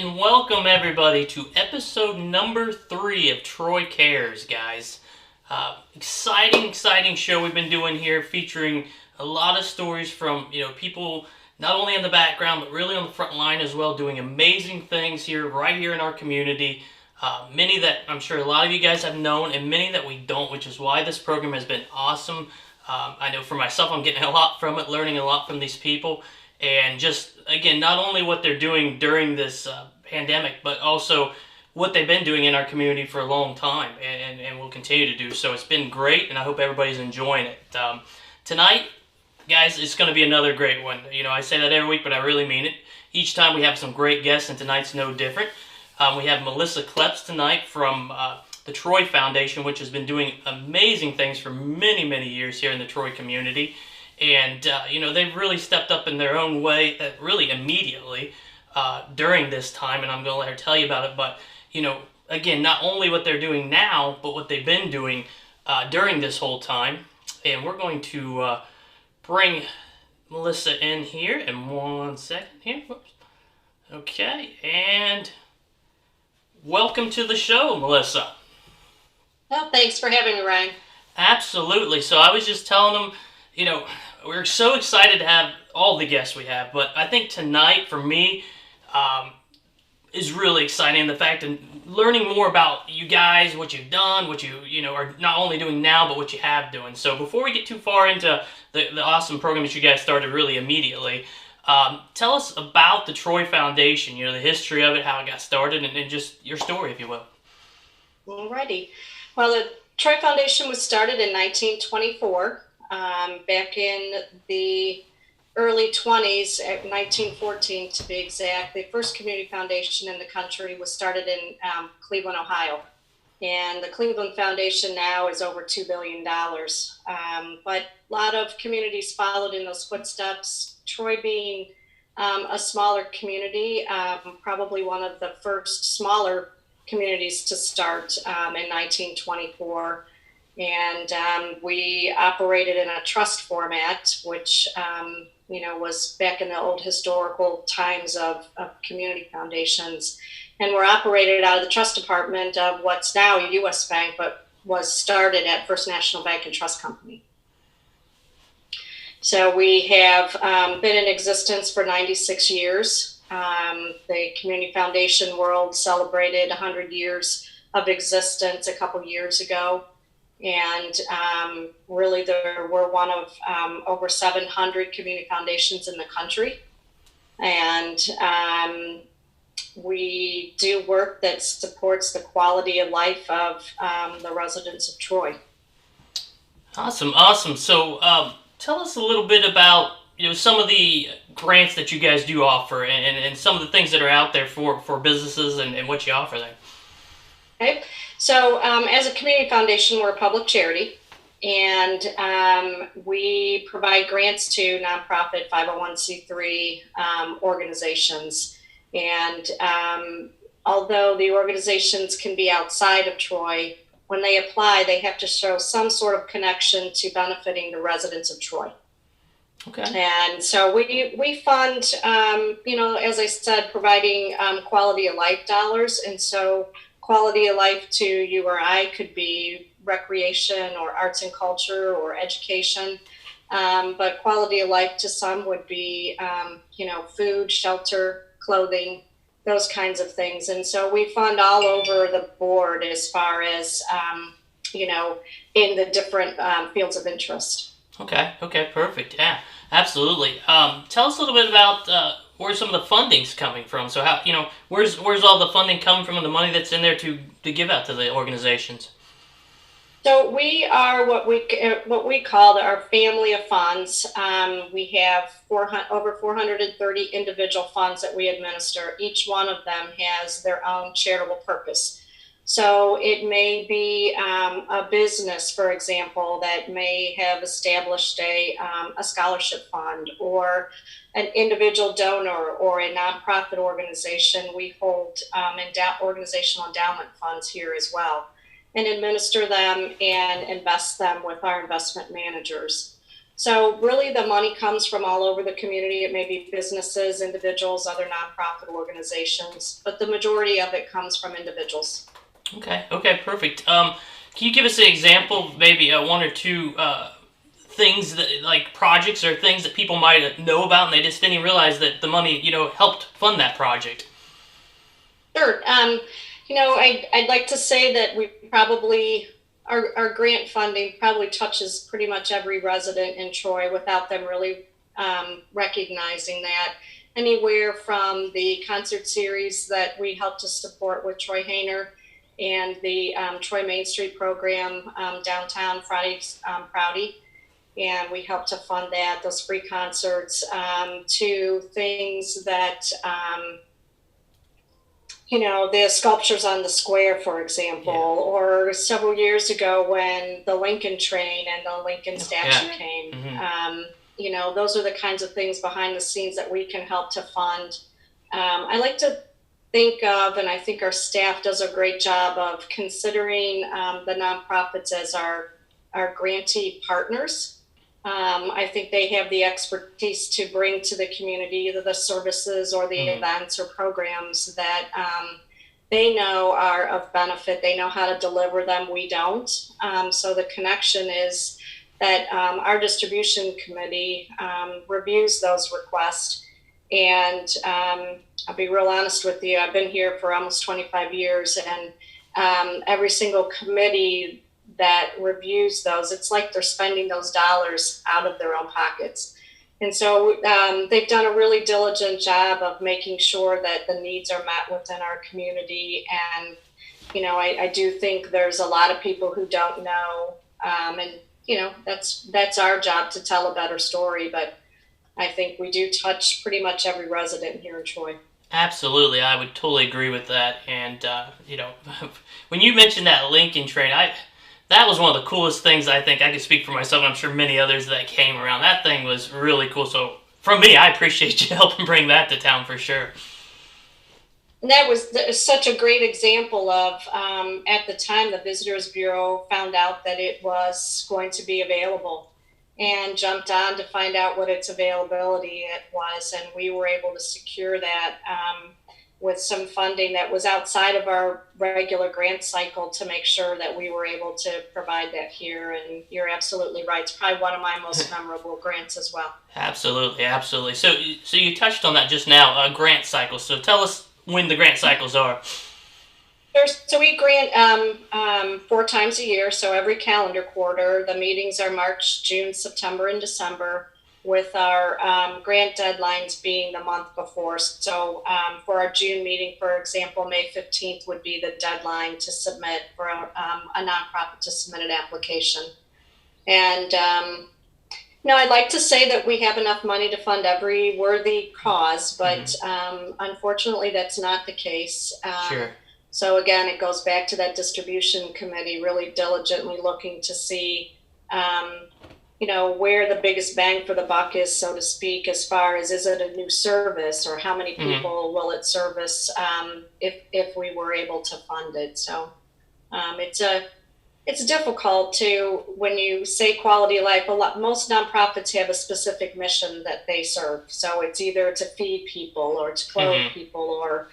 and welcome everybody to episode number 3 of Troy Cares, guys. Exciting show we've been doing here, featuring a lot of stories from people not only in the background but really on the front line as well, doing amazing things here, right here in our community. Many that I'm sure a lot of you guys have known, and many that we don't, which is why this program has been awesome. I know for myself, I'm getting a lot from it, learning a lot from these people. And just, again, not only what they're doing during this pandemic, but also what they've been doing in our community for a long time and will continue to do. So it's been great, and I hope everybody's enjoying it. Tonight, guys, it's going to be another great one. I say that every week, but I really mean it. Each time we have some great guests, and tonight's no different. We have Melissa Kleptz tonight from the Troy Foundation, which has been doing amazing things for many years here in the Troy community. And, they've really stepped up in their own way, really immediately during this time, and I'm going to let her tell you about it. But, again, not only what they're doing now, but what they've been doing during this whole time. And we're going to bring Melissa in here in 1 second here. Whoops. Okay, and welcome to the show, Melissa. Well, thanks for having me, Ryan. Absolutely. So I was just telling them, we're so excited to have all the guests we have, but I think tonight, for me, is really exciting. The fact of learning more about you guys, what you've done, what you are not only doing now, but what you have doing. So before we get too far into the awesome program that you guys started really immediately, tell us about the Troy Foundation, the history of it, how it got started, and just your story, if you will. Alrighty. Well, the Troy Foundation was started in 1924. Back in the early 20s, at 1914 to be exact, the first community foundation in the country was started in Cleveland, Ohio. And the Cleveland Foundation now is over $2 billion. But a lot of communities followed in those footsteps. Troy being a smaller community, probably one of the first smaller communities to start in 1924. And we operated in a trust format, which, was back in the old historical times of community foundations. And we're operated out of the trust department of what's now U.S. Bank, but was started at First National Bank and Trust Company. So we have been in existence for 96 years. The community foundation world celebrated 100 years of existence a couple years ago. And really, we're one of over 700 community foundations in the country. And we do work that supports the quality of life of the residents of Troy. Awesome. So tell us a little bit about some of the grants that you guys do offer and some of the things that are out there for businesses and what you offer there. Okay. So as a community foundation, we're a public charity, and we provide grants to nonprofit 501c3 organizations. And although the organizations can be outside of Troy, when they apply, they have to show some sort of connection to benefiting the residents of Troy. Okay. And so we fund, as I said, providing quality of life dollars. And so quality of life to you or I could be recreation or arts and culture or education. But quality of life to some would be, food, shelter, clothing, those kinds of things. And so we fund all over the board as far as, in the different fields of interest. Okay, perfect. Yeah, absolutely. Tell us a little bit about where some of the funding's coming from. So how, where's all the funding coming from and the money that's in there to give out to the organizations? So we are what we call our family of funds. We have over 430 individual funds that we administer. Each one of them has their own charitable purpose. So it may be a business, for example, that may have established a scholarship fund, or an individual donor or a nonprofit organization. We hold organizational endowment funds here as well, and administer them and invest them with our investment managers. So really the money comes from all over the community. It may be businesses, individuals, other nonprofit organizations, but the majority of it comes from individuals. Okay, perfect. Can you give us an example, maybe one or two things that, like projects or things that people might know about and they just didn't even realize that the money, helped fund that project? Sure. I'd like to say that we probably, our grant funding probably touches pretty much every resident in Troy without them really recognizing that. Anywhere from the concert series that we help to support with Troy Hayner and the Troy Main Street program downtown Friday's Proudy. And we help to fund that, those free concerts, to things that the sculptures on the square, for example, or several years ago when the Lincoln train and the Lincoln statue came. Those are the kinds of things behind the scenes that we can help to fund. I like to think of, and I think our staff does a great job of considering the nonprofits as our grantee partners. I think they have the expertise to bring to the community either the services or the events or programs that they know are of benefit. They know how to deliver them. We don't. So the connection is that our distribution committee reviews those requests. And I'll be real honest with you, I've been here for almost 25 years, and every single committee that reviews those, it's like they're spending those dollars out of their own pockets. And so they've done a really diligent job of making sure that the needs are met within our community. And, I do think there's a lot of people who don't know. And, that's our job to tell a better story. But I think we do touch pretty much every resident here in Troy. Absolutely, I would totally agree with that. And, when you mentioned that Lincoln train, that was one of the coolest things. I think I could speak for myself, and I'm sure many others that came around. That thing was really cool. So from me, I appreciate you helping bring that to town for sure. And that was such a great example of, at the time, the Visitors Bureau found out that it was going to be available and jumped on to find out what its availability it was. And we were able to secure that with some funding that was outside of our regular grant cycle to make sure that we were able to provide that here. And you're absolutely right. It's probably one of my most memorable grants as well. Absolutely. So you touched on that just now, grant cycles. So tell us when the grant cycles are. So we grant 4 times a year, so every calendar quarter. The meetings are March, June, September, and December, with our grant deadlines being the month before. So for our June meeting, for example, May 15th would be the deadline to submit for a nonprofit to submit an application. And I'd like to say that we have enough money to fund every worthy cause, but unfortunately that's not the case. Sure. So again, it goes back to that distribution committee really diligently looking to see where the biggest bang for the buck is, so to speak, as far as, is it a new service, or how many people will it service if we were able to fund it. So it's difficult to, when you say quality of life, most nonprofits have a specific mission that they serve. So it's either to feed people or to clothe people or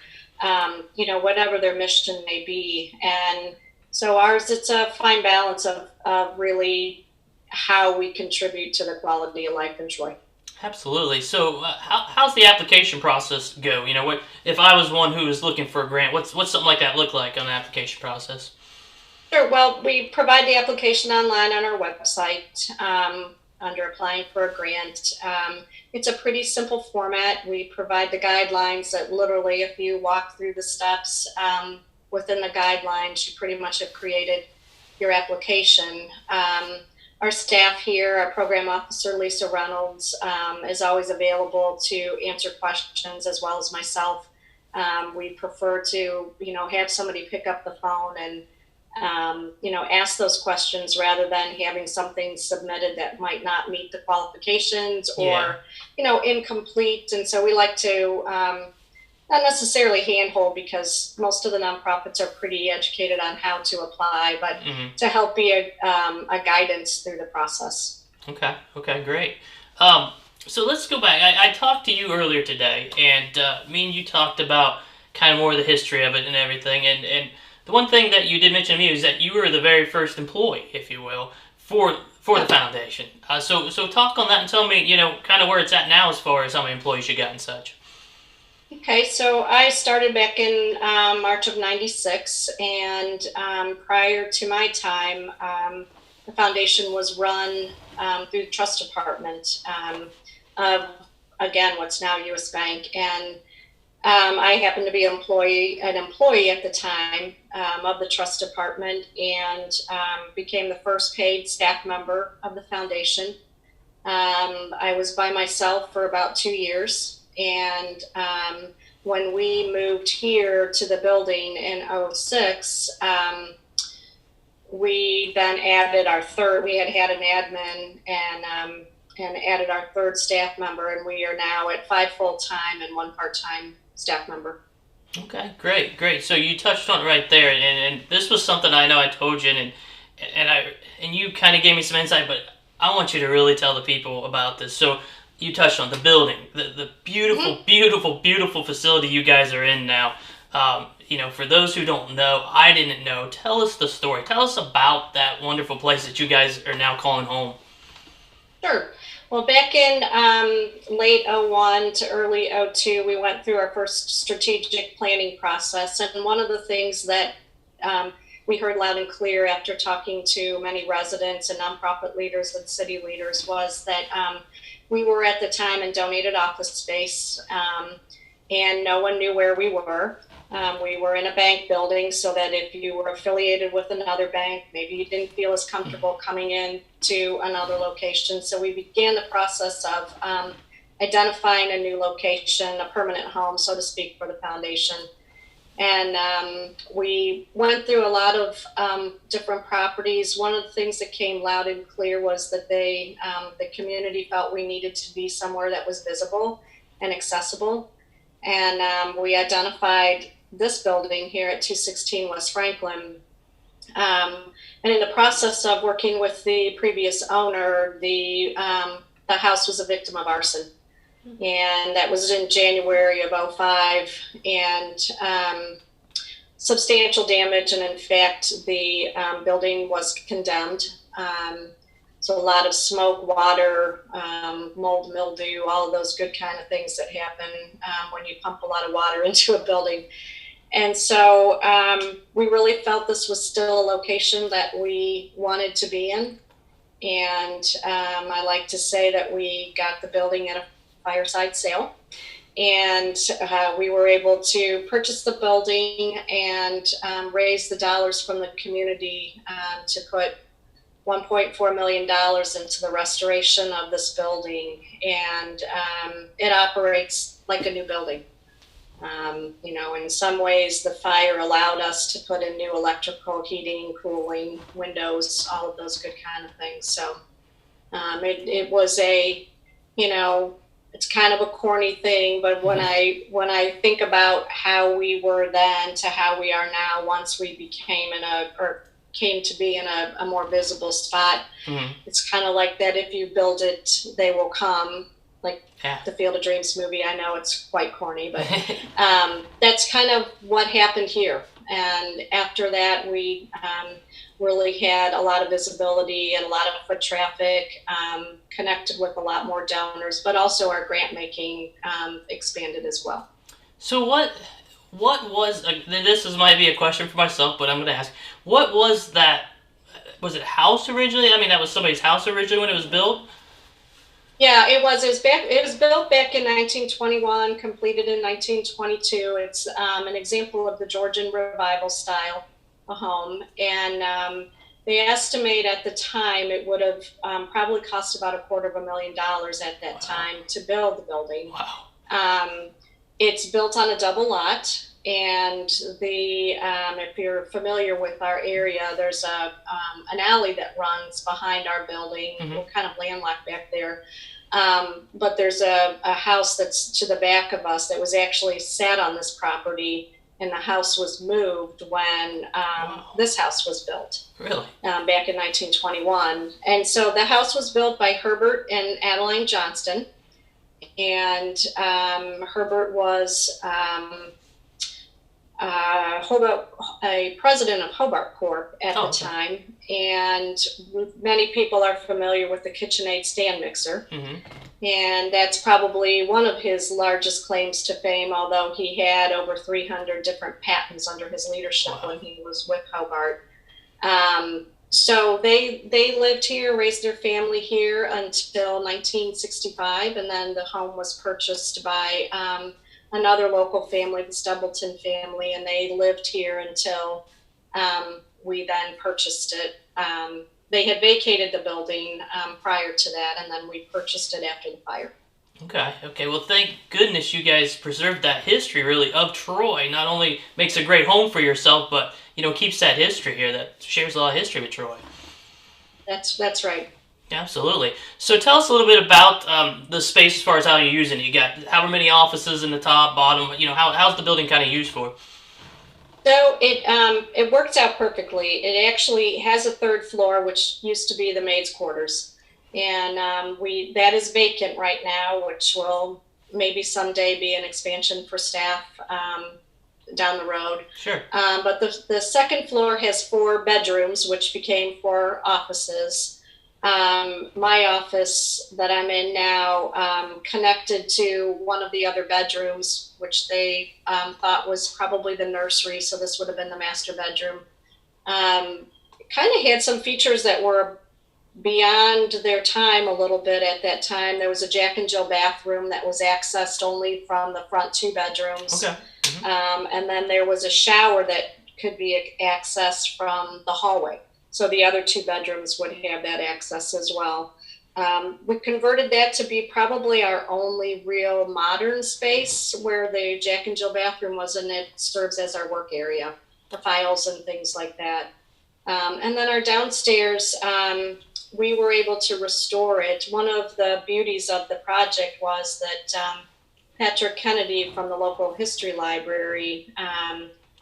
whatever their mission may be. And so ours, it's a fine balance of really how we contribute to the quality of life in Troy. Absolutely. So how's the application process go? What if I was one who was looking for a grant? What's something like that look like on the application process? Sure. Well, we provide the application online on our website under applying for a grant. It's a pretty simple format. We provide the guidelines that literally, if you walk through the steps within the guidelines, you pretty much have created your application. Our staff here, our program officer, Lisa Reynolds, is always available to answer questions, as well as myself. We prefer to, have somebody pick up the phone and, ask those questions rather than having something submitted that might not meet the qualifications or, incomplete. And so we like to not necessarily handhold, because most of the nonprofits are pretty educated on how to apply, but to help be a guidance through the process. Okay. Okay. Great. So let's go back. I talked to you earlier today, and me and you talked about kind of more of the history of it and everything. And the one thing that you did mention to me is that you were the very first employee, if you will, for the foundation. So talk on that and tell me, kind of where it's at now as far as how many employees you got and such. Okay, so I started back in March of '96, and prior to my time, the foundation was run through the trust department of, again, what's now U.S. Bank, and I happened to be an employee at the time of the trust department, and became the first paid staff member of the foundation. I was by myself for about 2 years, and when we moved here to the building in '06, we then added our third. We had an admin, and added our third staff member, and we are now at 5 full-time and 1 part-time staff member. Okay, great, great. So you touched on it right there, and this was something I know I told you, and you kind of gave me some insight, but I want you to really tell the people about this. So you touched on the building, the beautiful, Mm-hmm. beautiful, beautiful facility you guys are in now. For those who don't know, I didn't know. Tell us the story. Tell us about that wonderful place that you guys are now calling home. Sure. Well, back in late '01 to early '02, we went through our first strategic planning process. And one of the things that we heard loud and clear after talking to many residents and nonprofit leaders and city leaders was that we were at the time in donated office space, and no one knew where we were. We were in a bank building, so that if you were affiliated with another bank, maybe you didn't feel as comfortable coming in to another location. So we began the process of identifying a new location, a permanent home, so to speak, for the foundation. And we went through a lot of different properties. One of the things that came loud and clear was that the community felt we needed to be somewhere that was visible and accessible. And we identified this building here at 216 West Franklin. And in the process of working with the previous owner, the house was a victim of arson. And that was in January of '05, and substantial damage. And in fact, the building was condemned. So a lot of smoke, water, mold, mildew, all of those good kind of things that happen when you pump a lot of water into a building. And so we really felt this was still a location that we wanted to be in. And I like to say that we got the building at a fireside sale. And we were able to purchase the building and raise the dollars from the community to put $1.4 million into the restoration of this building. And it operates like a new building. In some ways, the fire allowed us to put in new electrical, heating, cooling, windows, all of those good kind of things. So it was it's kind of a corny thing, but when I think about how we were then to how we are now, once we came to be in a more visible spot, it's kind of like that. If you build it, they will come. Like the Field of Dreams movie. I know it's quite corny, but that's kind of what happened here. And after that, we really had a lot of visibility and a lot of foot traffic, connected with a lot more donors, but also our grant making expanded as well. So what was this might be a question for myself, but I'm going to ask, what was that? Was it house originally? I mean, that was somebody's house originally when it was built. Yeah, it was. It was built back in 1921, completed in 1922. It's an example of the Georgian revival style of home, and they estimate at the time it would have probably cost about $250,000 at that time to build the building. Wow. It's built on a double lot, and if you're familiar with our area, there's an alley that runs behind our building. We're kind of landlocked back there. But there's a house that's to the back of us that was actually sat on this property and the house was moved when Wow. this house was built Really? back in 1921. And so the house was built by Herbert and Adeline Johnston, and Herbert was Hobart, a president of Hobart Corp at the Oh, okay. time, and many people are familiar with the KitchenAid stand mixer. And that's probably one of his largest claims to fame, although he had over 300 different patents under his leadership Wow. when he was with Hobart. So they lived here, raised their family here until 1965, and then the home was purchased by another local family, the Stubbleton family, and they lived here until we then purchased it. They had vacated the building prior to that, and then we purchased it after the fire. Okay. Okay. Well, thank goodness you guys preserved that history, really, of Troy. Not only makes a great home for yourself, but keeps that history here that shares a lot of history with Troy. That's right. Absolutely. So tell us a little bit about the space as far as how you're using it. You got however many offices in the top, bottom. How's the building kind of used for? So it works out perfectly. It actually has a third floor, which used to be the maids' quarters, and that is vacant right now, which will maybe someday be an expansion for staff down the road. Sure. But the second floor has 4 bedrooms, which became 4 offices. My office that I'm in now connected to one of the other bedrooms, which they thought was probably the nursery, so this would have been the master bedroom. Kind of had some features that were beyond their time a little bit at that time. There was a Jack and Jill bathroom that was accessed only from the front 2 bedrooms. Okay. And then there was a shower that could be accessed from the hallway. So the other 2 bedrooms would have that access as well. We converted that to be probably our only real modern space where the Jack and Jill bathroom was, and it serves as our work area, the files and things like that. And then our downstairs, we were able to restore it. One of the beauties of the project was that Patrick Kennedy from the local history library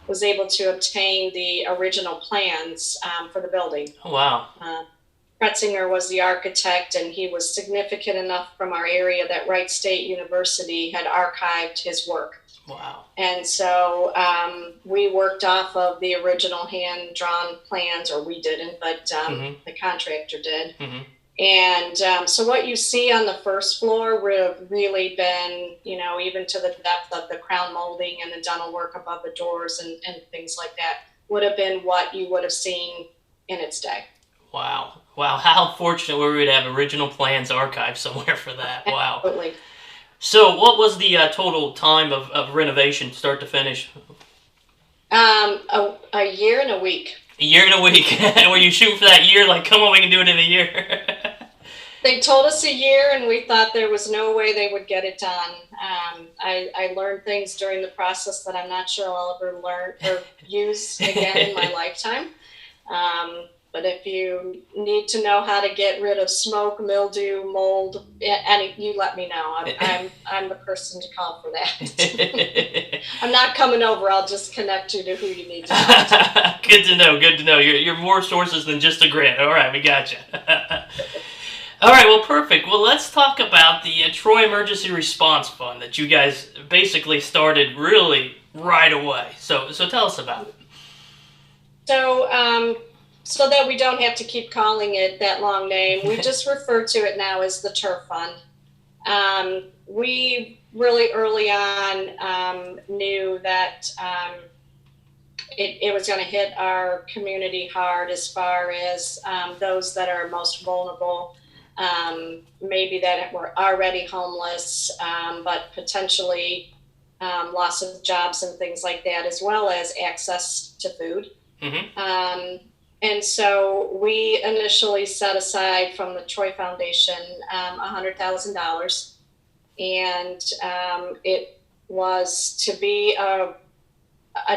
was able to obtain the original plans for the building. Oh, wow. Kretzinger was the architect, and he was significant enough from our area that Wright State University had archived his work. Wow. And so we worked off of the original hand-drawn plans, or we didn't, but the contractor did. And so what you see on the first floor would have really been, even to the depth of the crown molding and the dental work above the doors and things like that, would have been what you would have seen in its day. Wow. Wow. How fortunate were we to have original plans archived somewhere for that. Wow. Absolutely. So what was the total time of renovation, start to finish? A year and a week. A year and a week. Were you shooting for that year? Like, come on, we can do it in a year. They told us a year, and we thought there was no way they would get it done. I learned things during the process that I'm not sure I'll ever learn or use again in my lifetime. But if you need to know how to get rid of smoke, mildew, mold, you let me know. I'm the person to call for that. I'm not coming over. I'll just connect you to who you need to talk to. Good to know. Good to know. You're more sources than just a grant. All right, we got you. All right, well, perfect. Well, let's talk about the Troy Emergency Response Fund that you guys basically started really right away. So tell us about it. So that we don't have to keep calling it that long name, we just refer to it now as the Turf Fund. We really early on knew that it was going to hit our community hard as far as those that are most vulnerable, maybe that were already homeless, but potentially loss of jobs and things like that, as well as access to food. And so we initially set aside from the Troy Foundation $100,000, and it was to be a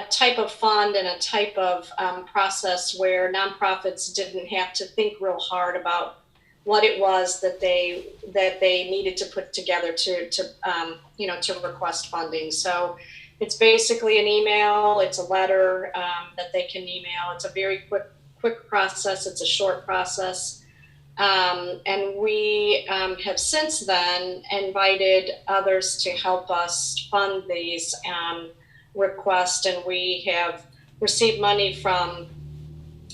type of fund and a type of process where nonprofits didn't have to think real hard about what it was that they needed to put together to request funding. So It's basically an email. It's a letter that they can email. It's a very quick process. It's a short process. And we have since then invited others to help us fund these requests, and we have received money from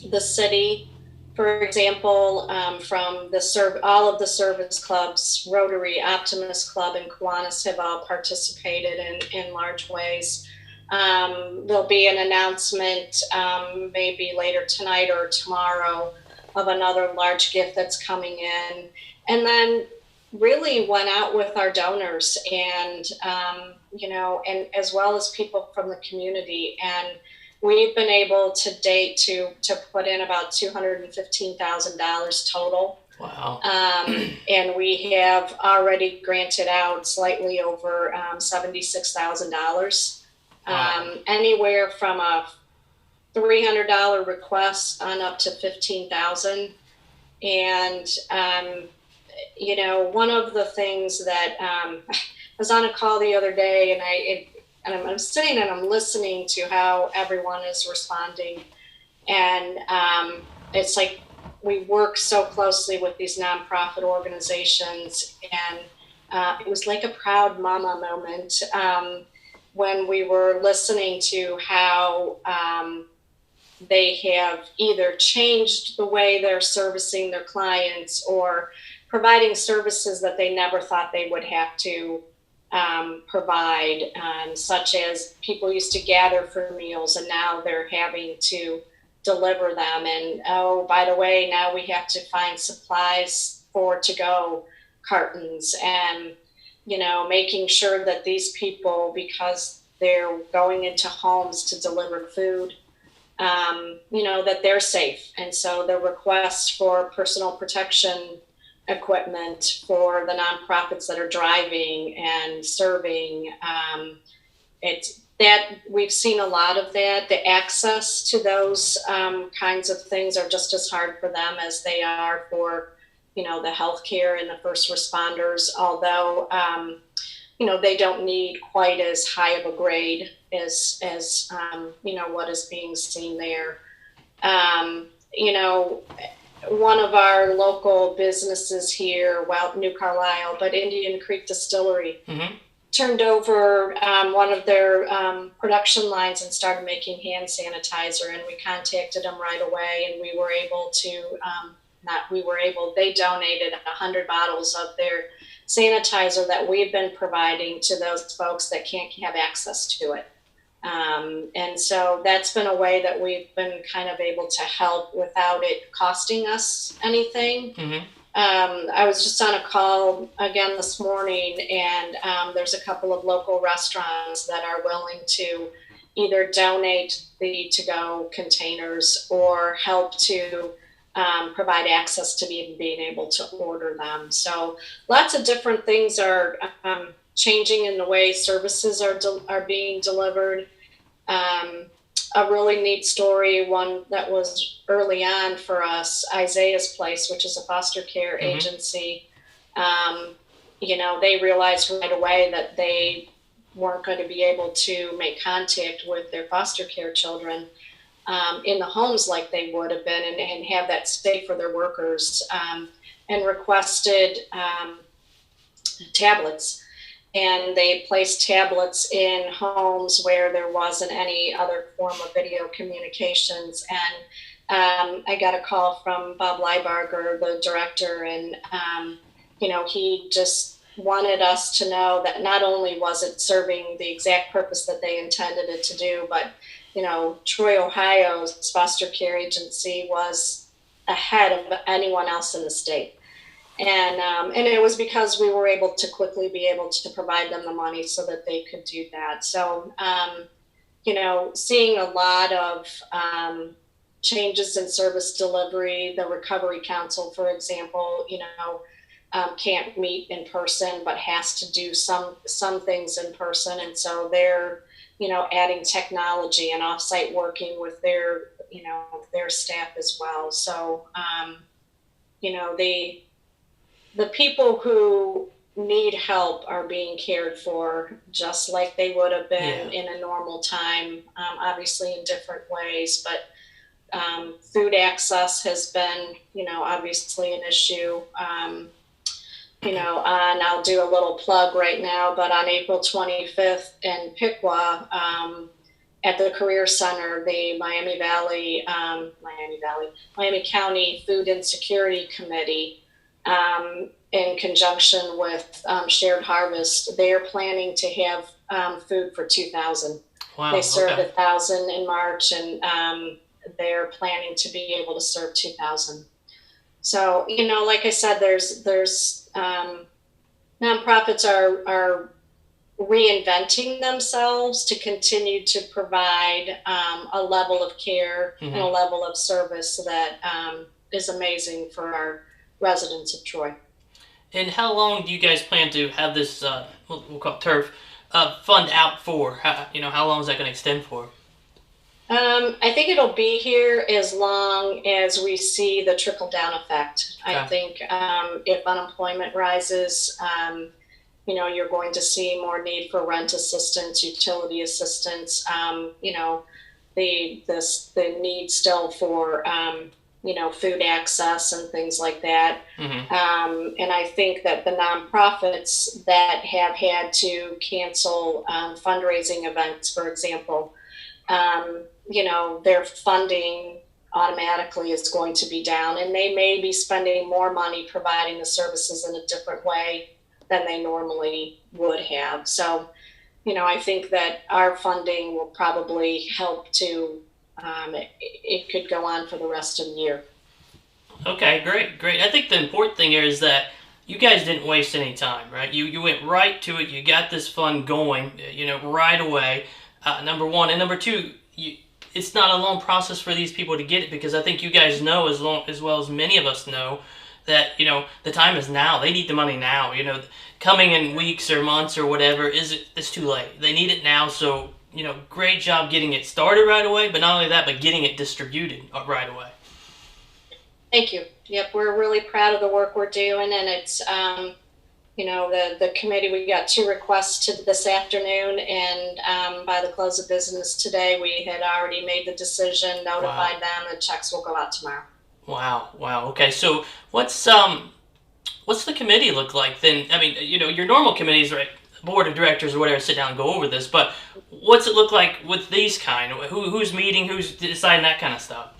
the city, for example, from all of the service clubs, Rotary, Optimist Club, and Kiwanis have all participated in large ways. There'll be an announcement maybe later tonight or tomorrow of another large gift that's coming in. And then really went out with our donors and, and as well as people from the community. And we've been able to date to put in about $215,000 total. Wow. And we have already granted out slightly over $76,000. Wow. Anywhere from a $300 request on up to $15,000. And one of the things that I was on a call the other day, and I'm sitting and I'm listening to how everyone is responding, and it's like we work so closely with these nonprofit organizations, and it was like a proud mama moment when we were listening to how they have either changed the way they're servicing their clients or providing services that they never thought they would have to provide, such as people used to gather for meals and now they're having to deliver them. And oh, by the way, now we have to find supplies for to-go cartons, and making sure that these people, because they're going into homes to deliver food, that they're safe. And so the request for personal protection equipment for the nonprofits that are driving and serving, it's that we've seen a lot of that. The access to those kinds of things are just as hard for them as they are for the healthcare and the first responders, although they don't need quite as high of a grade as what is being seen there. One of our local businesses here, well, New Carlisle, but Indian Creek Distillery, turned over one of their production lines and started making hand sanitizer. And we contacted them right away, and we were able to, they donated 100 bottles of their sanitizer that we've been providing to those folks that can't have access to it. And so that's been a way that we've been kind of able to help without it costing us anything. I was just on a call again this morning, and there's a couple of local restaurants that are willing to either donate the to-go containers or help to provide access to being able to order them. So lots of different things are changing in the way services are being delivered. A really neat story, one that was early on for us, Isaiah's Place, which is a foster care agency. They realized right away that they weren't going to be able to make contact with their foster care children in the homes like they would have been, and have that safe for their workers, and requested tablets. And they placed tablets in homes where there wasn't any other form of video communications. And I got a call from Bob Leibarger, the director, and he just wanted us to know that not only was it serving the exact purpose that they intended it to do, but Troy, Ohio's foster care agency was ahead of anyone else in the state. And it was because we were able to quickly be able to provide them the money so that they could do that. So, seeing a lot of changes in service delivery. The Recovery Council, for example, can't meet in person, but has to do some things in person. And so they're, adding technology and offsite working with their staff as well. So, the people who need help are being cared for just like they would have been Yeah. in a normal time, obviously in different ways. But food access has been, obviously an issue. And I'll do a little plug right now, but on April 25th in Piqua, at the Career Center, the Miami County Food Insecurity Committee, in conjunction with Shared Harvest, they are planning to have food for 2,000. They Wow. served Okay. 1,000 in March, and they're planning to be able to serve 2,000. So, like I said, there's nonprofits are reinventing themselves to continue to provide a level of care and a Hmm. level of service that is amazing for our residents of Troy. And how long do you guys plan to have this? We'll call it turf fund out for. How long is that going to extend for? I think it'll be here as long as we see the trickle down effect. I Okay. think if unemployment rises, you're going to see more need for rent assistance, utility assistance. The need still for food access and things like that. Hmm. And I think that the nonprofits that have had to cancel fundraising events, for example, their funding automatically is going to be down, and they may be spending more money providing the services in a different way than they normally would have. So, I think that our funding will probably help to, it could go on for the rest of the year. Okay, great, great. I think the important thing here is that you guys didn't waste any time, right? You went right to it. You got this fund going, right away. Number one, and number two, it's not a long process for these people to get it, because I think you guys know as well as many of us know that the time is now. They need the money now. Coming in weeks or months or whatever it's too late. They need it now. So great job getting it started right away. But not only that, but getting it distributed right away. Thank you. Yep, we're really proud of the work we're doing, and it's the committee. We got 2 requests to this afternoon, and by the close of business today, we had already made the decision, Wow. notified them, the checks will go out tomorrow. Wow. Wow. Okay. So what's the committee look like then? I mean, your normal committees, right? Board of directors or whatever sit down and go over this, but what's it look like with these kind? Who's meeting? Who's deciding that kind of stuff?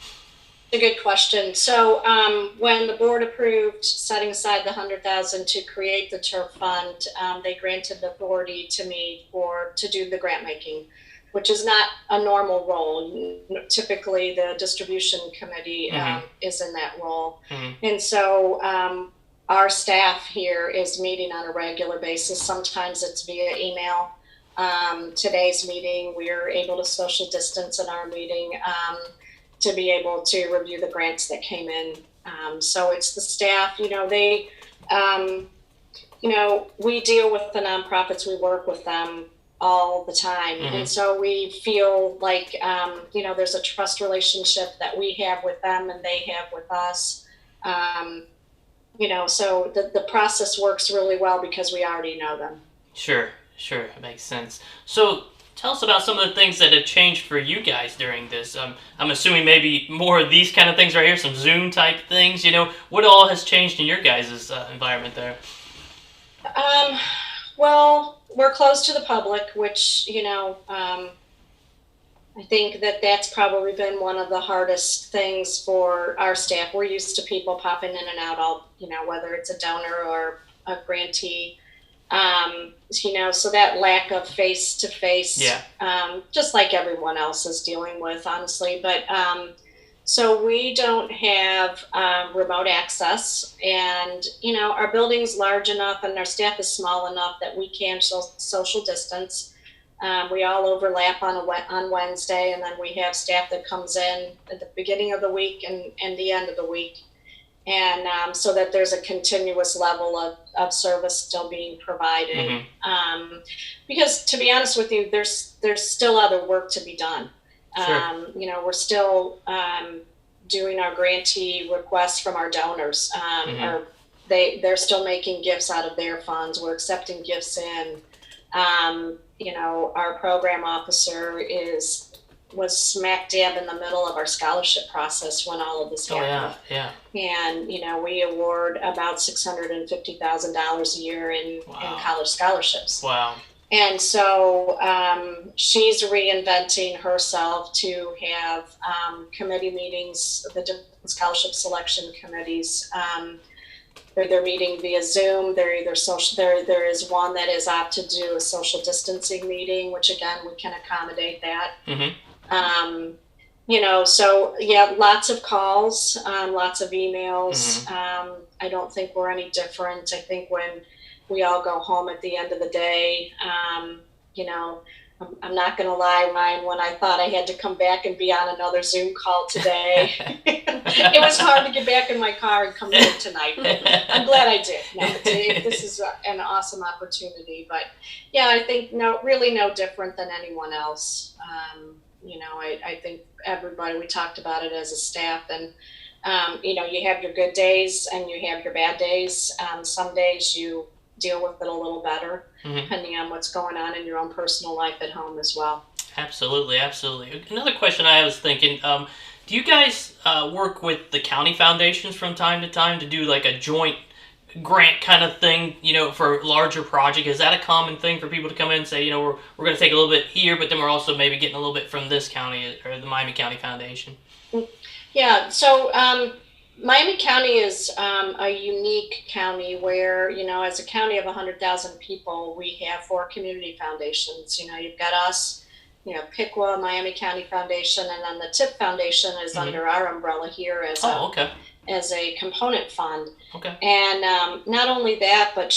A good question. So when the board approved setting aside the 100,000 to create the turf fund, they granted authority to me to do the grant making, which is not a normal role. Typically, the distribution committee Mm-hmm. is in that role, Mm-hmm. and so our staff here is meeting on a regular basis. Sometimes it's via email. Today's meeting, we are able to social distance in our meeting. To be able to review the grants that came in. So it's the staff, we deal with the nonprofits, we work with them all the time. Mm-hmm. And so we feel like, there's a trust relationship that we have with them and they have with us. So the process works really well because we already know them. Sure. Sure. It makes sense. So tell us about some of the things that have changed for you guys during this. I'm assuming maybe more of these kind of things right here, some Zoom type things. What all has changed in your guys' environment there? Well, we're closed to the public, which, I think that that's probably been one of the hardest things for our staff. We're used to people popping in and out, whether it's a donor or a grantee. So that lack of face to face, Yeah. just like everyone else is dealing with, honestly. But so we don't have remote access, and our building's large enough and our staff is small enough that we can social distance. We all overlap on Wednesday, and then we have staff that comes in at the beginning of the week and the end of the week. And so that there's a continuous level of service still being provided. Mm-hmm. Because to be honest with you, there's still other work to be done. Sure. We're still doing our grantee requests from our donors, Mm-hmm. they're still making gifts out of their funds. We're accepting gifts in. Our program officer was smack dab in the middle of our scholarship process when all of this happened. Yeah. And we award about $650,000 a year in college scholarships. Wow. And so she's reinventing herself to have committee meetings, the different scholarship selection committees. They're meeting via Zoom. They're either social. There is one that is opted to do a social distancing meeting, which again we can accommodate that. Mm-hmm. So yeah, lots of calls, lots of emails. Mm-hmm. I don't think we're any different. I think when we all go home at the end of the day, I'm not going to lie, Ryan, when I thought I had to come back and be on another Zoom call today, it was hard to get back in my car and come here tonight. I'm glad I did. No, this is an awesome opportunity. But yeah, I think really no different than anyone else. I think everybody, we talked about it as a staff, and you have your good days and you have your bad days. Some days you deal with it a little better, mm-hmm. depending on what's going on in your own personal life at home as well. Absolutely. Another question I was thinking, do you guys work with the county foundations from time to time to do like a joint grant kind of thing, for a larger project? Is that a common thing for people to come in and say, we're going to take a little bit here, but then we're also maybe getting a little bit from this county or the Miami County Foundation? Yeah, so Miami County is a unique county where, as a county of 100,000 people, we have 4 community foundations. You've got us, Piqua, Miami County Foundation, and then the TIP Foundation is mm-hmm. under our umbrella here as a component fund. Okay. And not only that, but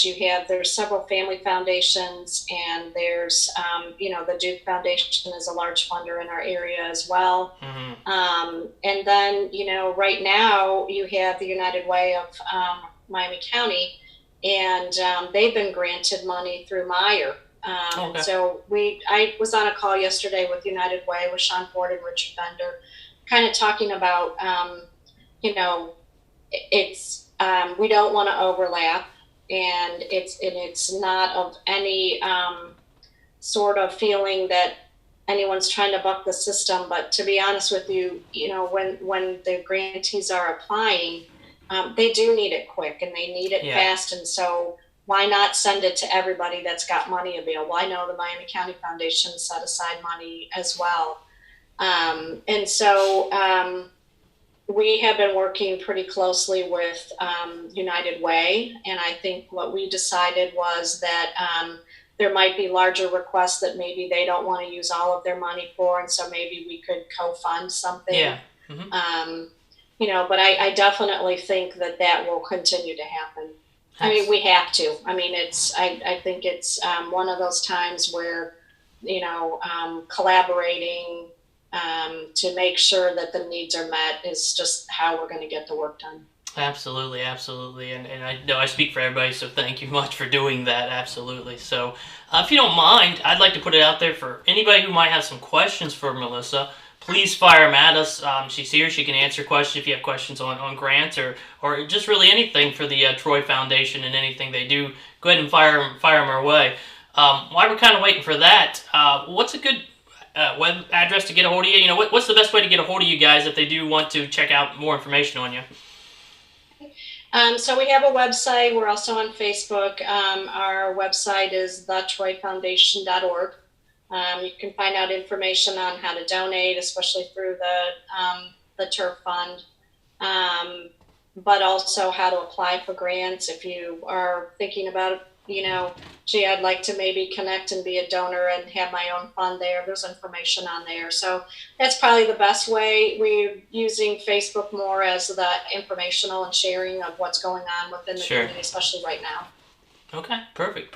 there's several family foundations, and there's, the Duke Foundation is a large funder in our area as well. Mm-hmm. And then, right now you have the United Way of Miami County, and they've been granted money through Meyer. Okay. So I was on a call yesterday with United Way with Sean Ford and Richard Bender, kind of talking about, it's we don't want to overlap, and it's not of any sort of feeling that anyone's trying to buck the system. But to be honest with you, when the grantees are applying, they do need it quick and they need it fast, and so why not send it to everybody that's got money available? I know the Miami County Foundation set aside money as well, and so. We have been working pretty closely with United Way, and I think what we decided was that there might be larger requests that maybe they don't want to use all of their money for, and so maybe we could co-fund something. Yeah. Mm-hmm. But I definitely think that will continue to happen. I mean, we have to. I mean, I think it's one of those times where, collaborating to make sure that the needs are met is just how we're going to get the work done. Absolutely. And I know I speak for everybody, so thank you much for doing that. Absolutely. So if you don't mind, I'd like to put it out there for anybody who might have some questions for Melissa. Please fire them at us. She's here. She can answer questions if you have questions on grants or just really anything for the Troy Foundation and anything they do. Go ahead and fire them our way. While we're kind of waiting for that, what's a good web address to get a hold of you? What's the best way to get a hold of you guys if they do want to check out more information on you? So we have a website. We're also on Facebook. Our website is thetroyfoundation.org. You can find out information on how to donate, especially through the TURF Fund, but also how to apply for grants. If you are thinking about, I'd like to maybe connect and be a donor and have my own fund there. There's information on there. So that's probably the best way. We're using Facebook more as the informational and sharing of what's going on within the community, especially right now. Okay, perfect.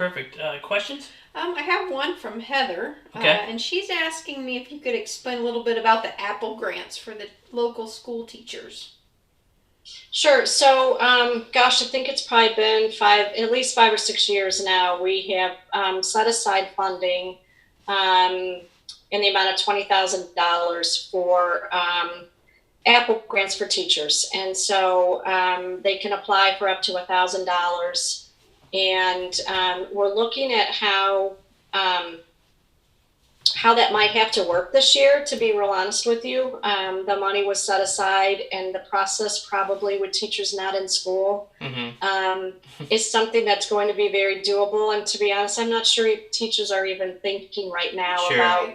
Questions? I have one from Heather, okay. And she's asking me if you could explain a little bit about the Apple grants for the local school teachers. Sure. So, I think it's probably been at least 5 or 6 years now. We have set aside funding in the amount of $20,000 for Apple grants for teachers. And so they can apply for up to $1,000. And we're looking at how that might have to work this year, to be real honest with you. The money was set aside, and the process probably with teachers not in school is something that's going to be very doable. And to be honest, I'm not sure teachers are even thinking right now about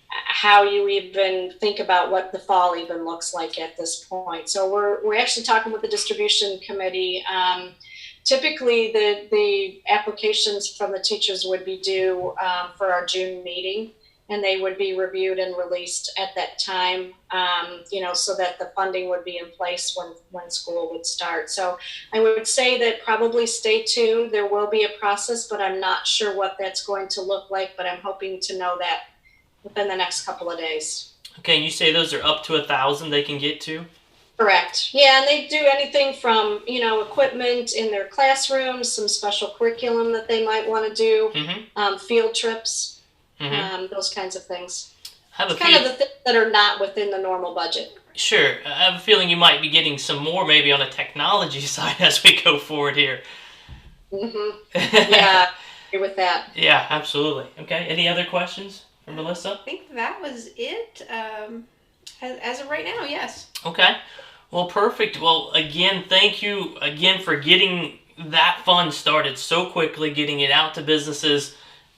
how you even think about what the fall even looks like at this point. So we're actually talking with the distribution committee. Typically, the applications from the teachers would be due for our June meeting, and they would be reviewed and released at that time, so that the funding would be in place when school would start. So I would say that probably stay tuned. There will be a process, but I'm not sure what that's going to look like, but I'm hoping to know that within the next couple of days. Okay, and you say those are up to 1,000 they can get to? Correct. Yeah, and they do anything from, equipment in their classrooms, some special curriculum that they might want to do, field trips, those kinds of things. It's kind of the things that are not within the normal budget. Sure. I have a feeling you might be getting some more maybe on the technology side as we go forward here. Yeah, I agree with that. Yeah, absolutely. Okay, any other questions for Melissa? I think that was it. As of right now, yes. Okay. Well, perfect. Well, again, thank you again for getting that fund started so quickly, getting it out to businesses,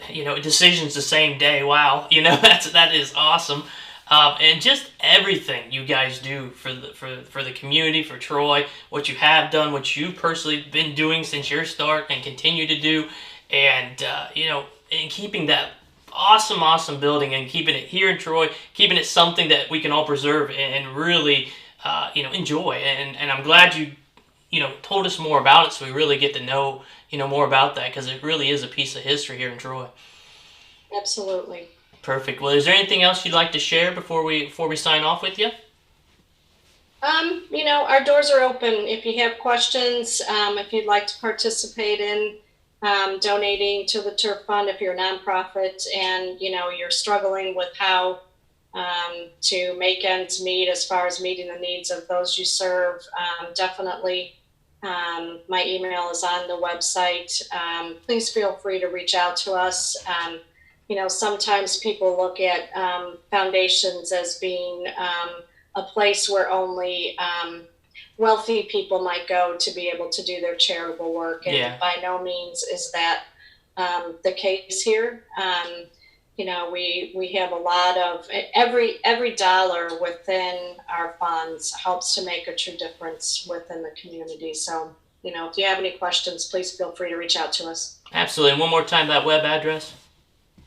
decisions the same day. Wow. That is awesome. And just everything you guys do for the community, for Troy, what you have done, what you've personally been doing since your start and continue to do, and, and keeping that awesome building and keeping it here in Troy, keeping it something that we can all preserve and really enjoy. And I'm glad you told us more about it, so we really get to know, more about that, because it really is a piece of history here in Troy. Absolutely. Perfect. Well, is there anything else you'd like to share before we sign off with you? Our doors are open. If you have questions, if you'd like to participate in donating to the Turf Fund, if you're a nonprofit and, you're struggling with how to make ends meet as far as meeting the needs of those you serve, definitely. My email is on the website. Please feel free to reach out to us. Sometimes people look at foundations as being a place where only wealthy people might go to be able to do their charitable work. And by no means is that the case here. We have a lot of every dollar within our funds helps to make a true difference within the community. So, if you have any questions, please feel free to reach out to us. Absolutely. And one more time, that web address?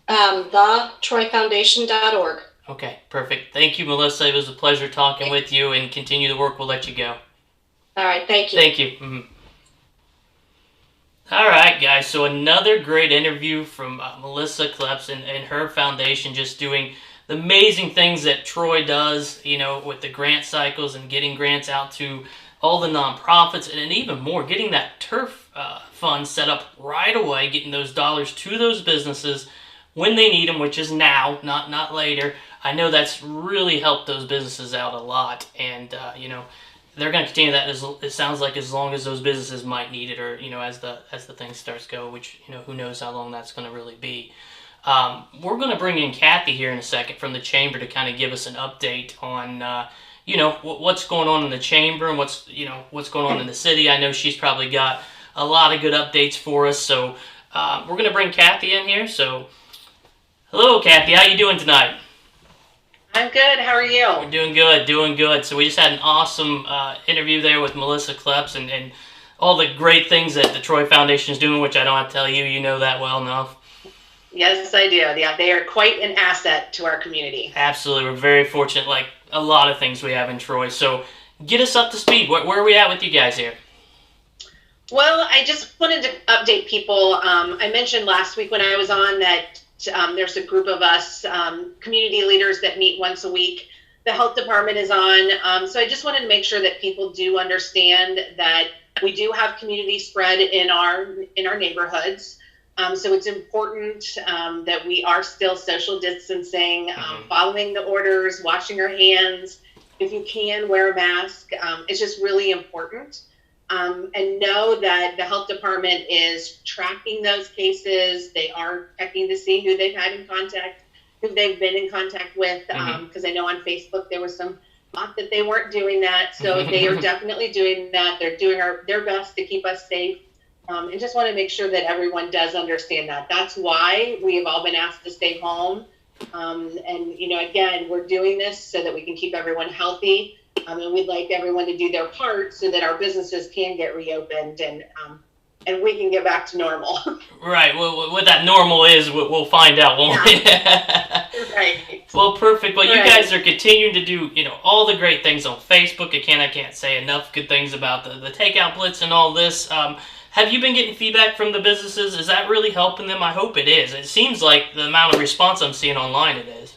TheTroyFoundation.org. Okay, perfect. Thank you, Melissa. It was a pleasure talking with you, and continue the work. We'll let you go. All right. Thank you. Thank you. All right, guys. So another great interview from Melissa Kleptz and her foundation, just doing the amazing things that Troy does, with the grant cycles and getting grants out to all the nonprofits, and even more, getting that turf fund set up right away, getting those dollars to those businesses when they need them, which is now, not later. I know that's really helped those businesses out a lot, and they're going to continue that. It sounds like as long as those businesses might need it, or as the thing starts go, which who knows how long that's going to really be. We're going to bring in Kathy here in a second from the chamber to kind of give us an update on what's going on in the chamber and what's going on in the city. I know she's probably got a lot of good updates for us, so we're going to bring Kathy in here. So hello, Kathy, how you doing tonight? I'm good. How are you? We're doing good. So we just had an awesome interview there with Melissa Kleptz and all the great things that the Troy Foundation is doing, which I don't have to tell you. You know that well enough. Yes, I do. Yeah, they are quite an asset to our community. Absolutely. We're very fortunate, like a lot of things we have in Troy. So get us up to speed. Where are we at with you guys here? Well, I just wanted to update people. I mentioned last week when I was on that there's a group of us community leaders that meet once a week. The health department is on. So I just wanted to make sure that people do understand that we do have community spread in our neighborhoods. So it's important that we are still social distancing, following the orders, washing our hands, if you can, wear a mask. It's just really important. And know that the health department is tracking those cases. They are checking to see who they've had in contact, who they've been in contact with. Because I know on Facebook there was some thought that they weren't doing that. So they are definitely doing that. They're doing their best to keep us safe. And just want to make sure that everyone does understand that. That's why we have all been asked to stay home. And, you know, again, we're doing this so that we can keep everyone healthy. And we'd like everyone to do their part so that our businesses can get reopened and we can get back to normal. Right. Well, what that normal is, we'll find out, won't we? Right. Well, perfect. Well, you Right. guys are continuing to do, you know, all the great things on Facebook. I can't say enough good things about the takeout blitz and all this. Have you been getting feedback from the businesses? Is that really helping them? I hope it is. It seems like the amount of response I'm seeing online it is.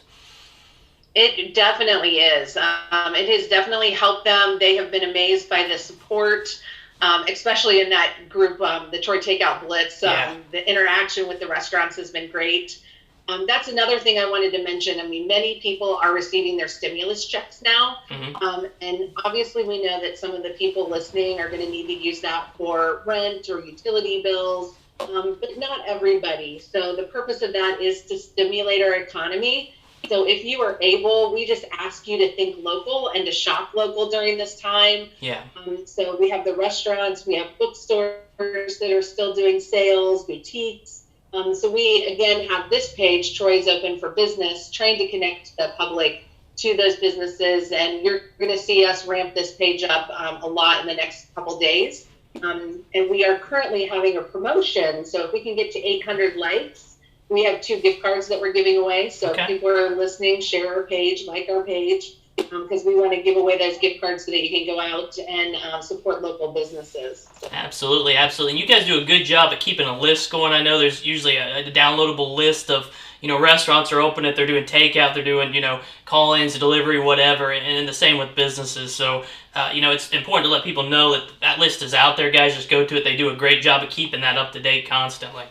It definitely is. It has definitely helped them. They have been amazed by the support, especially in that group, the Troy Takeout Blitz. Yeah. The interaction with the restaurants has been great. That's another thing I wanted to mention. I mean, many people are receiving their stimulus checks now. And obviously we know that some of the people listening are going to need to use that for rent or utility bills, but not everybody. So the purpose of that is to stimulate our economy. So if you are able, we just ask you to think local and to shop local during this time. Yeah. So we have the restaurants, we have bookstores that are still doing sales, boutiques. So we, again, have this page, Troy's Open for Business, trying to connect the public to those businesses. And you're going to see us ramp this page up a lot in the next couple days. And we are currently having a promotion. So if we can get to 800 likes, we have 2 gift cards that we're giving away. So Okay. if people are listening, share our page, like our page, because we want to give away those gift cards so that you can go out and support local businesses. Absolutely, absolutely. And you guys do a good job at keeping a list going. I know there's usually a downloadable list of, you know, restaurants are open if they're doing takeout, they're doing, you know, call-ins, delivery, whatever, and the same with businesses. So, you know, it's important to let people know that that list is out there, guys. Just go to it. They do a great job of keeping that up to date constantly.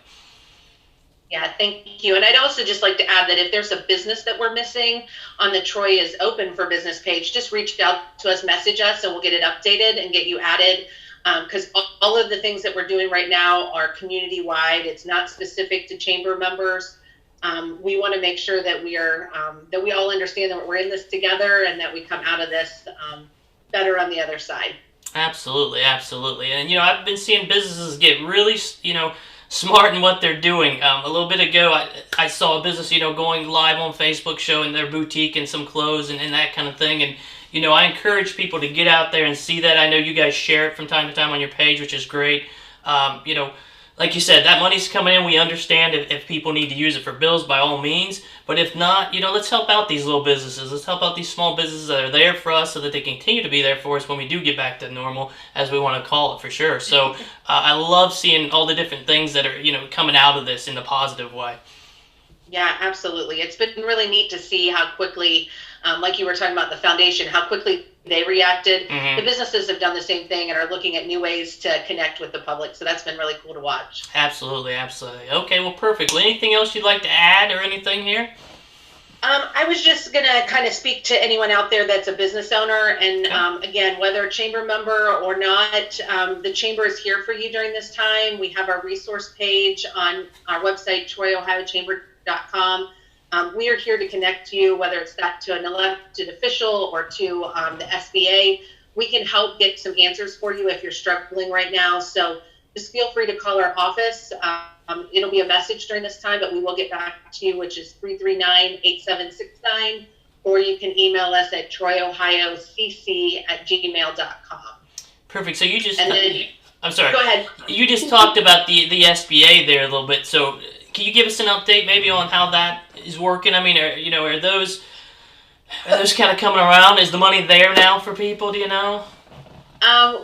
Yeah, thank you. And I'd also just like to add that if there's a business that we're missing on the Troy is Open for Business page, just reach out to us, message us, and we'll get it updated and get you added. Because all of the things that we're doing right now are community-wide. It's not specific to chamber members. We want to make sure that we are that we all understand that we're in this together and that we come out of this better on the other side. Absolutely, absolutely. And, you know, I've been seeing businesses get really, you know, smart in what they're doing. A little bit ago, I saw a business, you know, going live on Facebook showing their boutique and some clothes and that kind of thing. And, you know, I encourage people to get out there and see that. I know you guys share it from time to time on your page, which is great. You know, like you said, that money's coming in. We understand if people need to use it for bills, by all means. But if not, you know, let's help out these little businesses. Let's help out these small businesses that are there for us so that they continue to be there for us when we do get back to normal, as we want to call it, for sure. So I love seeing all the different things that are, you know, coming out of this in a positive way. Yeah, absolutely. It's been really neat to see how quickly, like you were talking about the foundation, how quickly they reacted. The businesses have done the same thing and are looking at new ways to connect with the public. So that's been really cool to watch. Absolutely, absolutely. Okay, well, perfect. Well, anything else you'd like to add or anything here? I was just going to kind of speak to anyone out there that's a business owner. And again, whether a chamber member or not, the chamber is here for you during this time. We have our resource page on our website, troyohiochamber.com. We are here to connect you, whether it's that to an elected official or to the SBA. We can help get some answers for you if you're struggling right now. So just feel free to call our office. It'll be a message during this time, but we will get back to you, which is 339-8769, or you can email us at troyohiocc@gmail.com. Perfect. So you just, And then, I'm sorry. go ahead. You just talked about the SBA there a little bit. So can you give us an update maybe on how that is working? I mean, are those kind of coming around? Is the money there now for people? Do you know?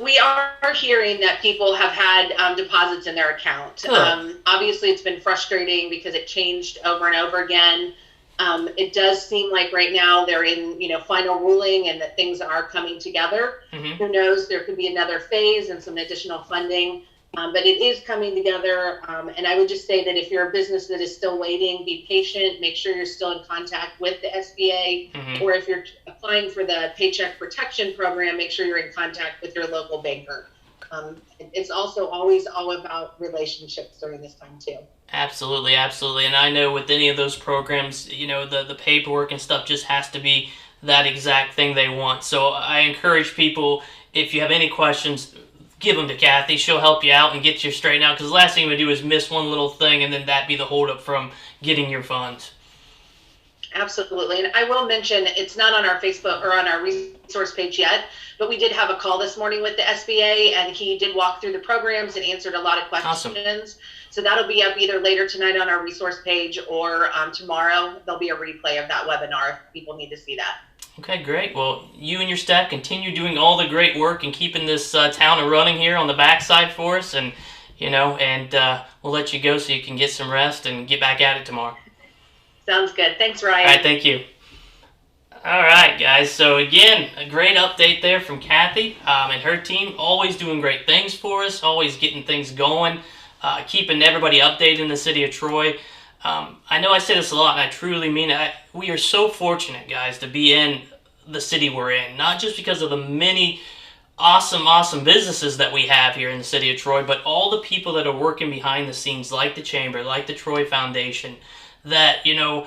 We are hearing that people have had deposits in their account. Obviously, it's been frustrating because it changed over and over again. It does seem like right now they're in, final ruling and that things are coming together. Who knows? There could be another phase and some additional funding. But it is coming together. And I would just say that if you're a business that is still waiting, be patient, make sure you're still in contact with the SBA, or if you're applying for the Paycheck Protection Program, make sure you're in contact with your local banker. It's also always all about relationships during this time too. Absolutely, absolutely. And I know with any of those programs, you know, the paperwork and stuff just has to be that exact thing they want. So I encourage people, if you have any questions, give them to Kathy. She'll help you out and get you straightened out, because the last thing you would do is miss one little thing and then that be the holdup from getting your funds. Absolutely. And I will mention, it's not on our Facebook or on our resource page yet, but we did have a call this morning with the SBA, and he did walk through the programs and answered a lot of questions. Awesome. So that'll be up either later tonight on our resource page, or tomorrow there'll be a replay of that webinar if people need to see that. Okay, great. Well, you and your staff continue doing all the great work and keeping this town running here on the backside for us, and we'll let you go so you can get some rest and get back at it tomorrow. Sounds good. Thanks, Ryan. All right, thank you. All right, guys. So again, a great update there from Kathy and her team. Always doing great things for us. Always getting things going. Keeping everybody updated in the city of Troy. I know I say this a lot, and I truly mean it. We are so fortunate, guys, to be in the city we're in. Not just because of the many awesome businesses that we have here in the city of Troy, but all the people that are working behind the scenes, like the Chamber, like the Troy Foundation, that, you know,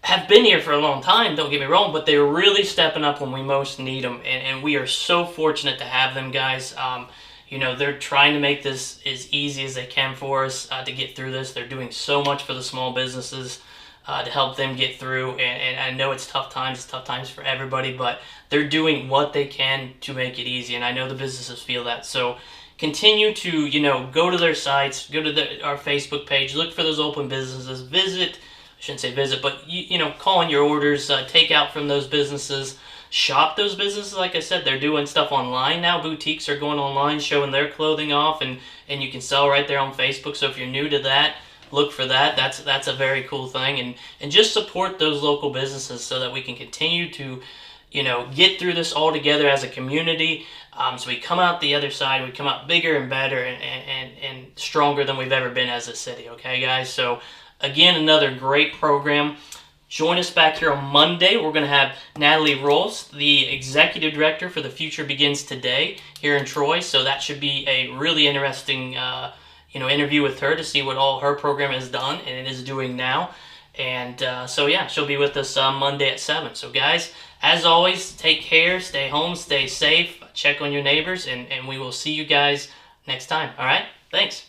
have been here for a long time, don't get me wrong, but they're really stepping up when we most need them, and we are so fortunate to have them, guys. You know, they're trying to make this as easy as they can for us to get through this. They're doing so much for the small businesses to help them get through, and I know it's tough times for everybody, but they're doing what they can to make it easy, and I know the businesses feel that. So continue to, you know, go to their sites, go to our Facebook page, look for those open businesses, I shouldn't say visit, but, you know, call in your orders, take out from those businesses, shop those businesses. Like I said, they're doing stuff online now. Boutiques are going online, showing their clothing off, and you can sell right there on Facebook. So if you're new to that, look for that. That's a very cool thing, and just support those local businesses so that we can continue to, you know, get through this all together as a community. So we come out the other side, we come out bigger and better and stronger than we've ever been as a city. Okay, guys? So again, another great program. Join us back here on Monday. We're going to have Natalie Rolfs, the Executive Director for The Future Begins Today here in Troy. So that should be a really interesting interview with her to see what all her program has done and it is doing now. And so yeah, she'll be with us Monday at 7. So guys, as always, take care, stay home, stay safe, check on your neighbors, and we will see you guys next time. All right? Thanks.